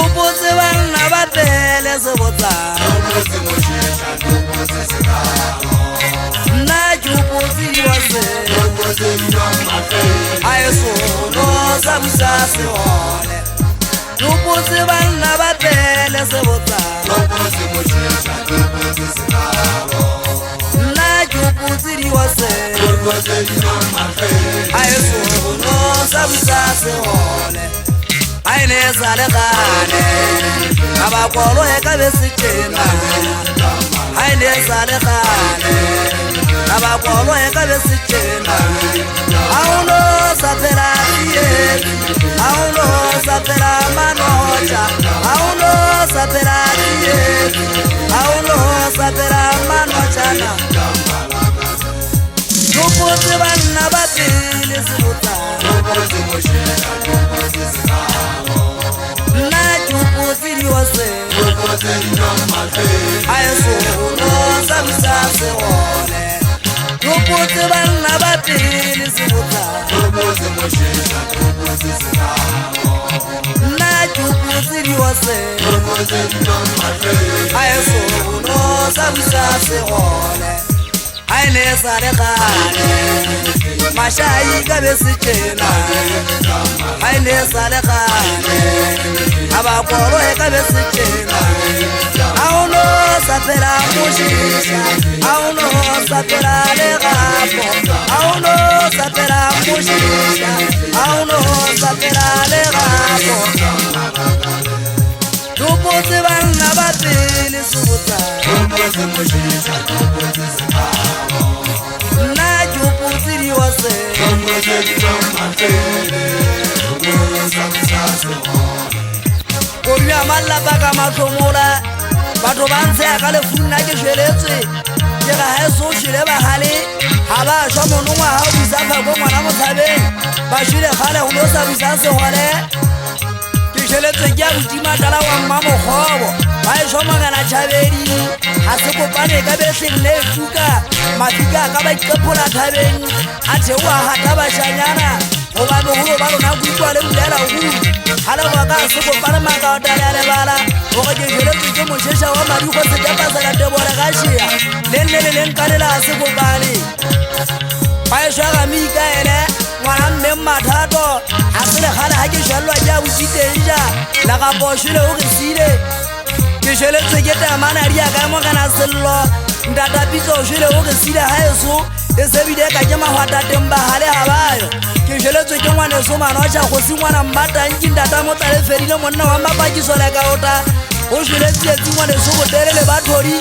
Nupotse banna ba tele se botsa Nna ke upotse wa se Aeso no sa busa se hole Nupotse banna ba tele se botsa Nna ke upotse wa se Aeso no sa busa se hole Aine sale gane Abakolo eka besitena Aine sale gane Abakolo eka besitena Auno sapera iye Auno sapera manocha Auno sapera iye Auno sapera manocha Nupotse banna batile sibuta Nna ke upotse wase Aeso no sa busa se hole Nupotse banna batile sibuta Nna ke upotse wase Aeso no sa busa se hole Aine sale gane Mashayi ka besitena Aine sale gane Abakolo eka besitena Auno sapera mushisha Auno sapera legapo Auno sapera mushisha Auno sapera legapo Nupotse banna batile subuta Nna ke upotse wase Konya malapa ka mathomola Batho ba ntse ka lefuna ke shweletse Ke ga heso shile ba hale Ha ba shwa monongwa ha busa phako ngwana mothabeng Ba shile gale ho no sa busa se hole Ke shweletse ke a butima tala wa mmamo khobo Ba e shwa magana thabedi Ha se kopane ka behleng le fuka Mafika ka ba ikephola thabeng A thewa hata ba shanyana Goba boholo ba rona kutlwa le bolela hulu Hala wa ka se kopane maka o tala le bala Oge ke shweletse ke moshesha wa madikgo se kapasa ka tebole ka shea Le nkanela se kopane Ba e shwa ga mika ene Ngwana mme mathato Ha se le gale ha ke shwalwa ke a bositenja La ka poshile o re sile Ke shweletse ke tamana ria ka mogana sello Ndata pitso o shwele o re sile haeso E sebile ka ke mahwata temba hale habayo Ke shweletse ke ngwane so manocha go se ngwana mmata nki ndata mo tale ferile monna wa mapakiso le ka ota O shweletse tsi ngwane so go telele bathori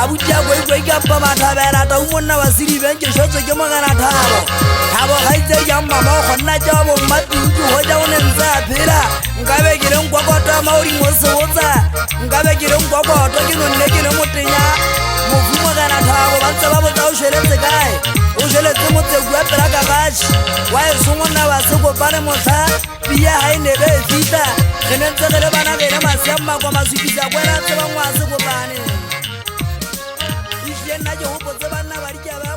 Abutia go ka pa mathabela ta umonna wa siri ben ke shweletse ke mogana thabo Habo haitse ya mama go nna tja bo mmatutsu ho ja o ne ntse a phela Nkabe ke leng kwakota maori mo se wotsa Nkabe ke leng kwakota ke nonne ke le motenya Mofumo kana thabo ba ntse ba botsa o shweletse kae O shweletse motsegu wa pela ka gashi Wa e songonna ba se kopane motha Pia ha ine be fita Re ne ntse re le bana re le masiamma kwa masupisa Kwena tse ba ngwa se kopane Ishye nna ke hopotse banna ba dikia ba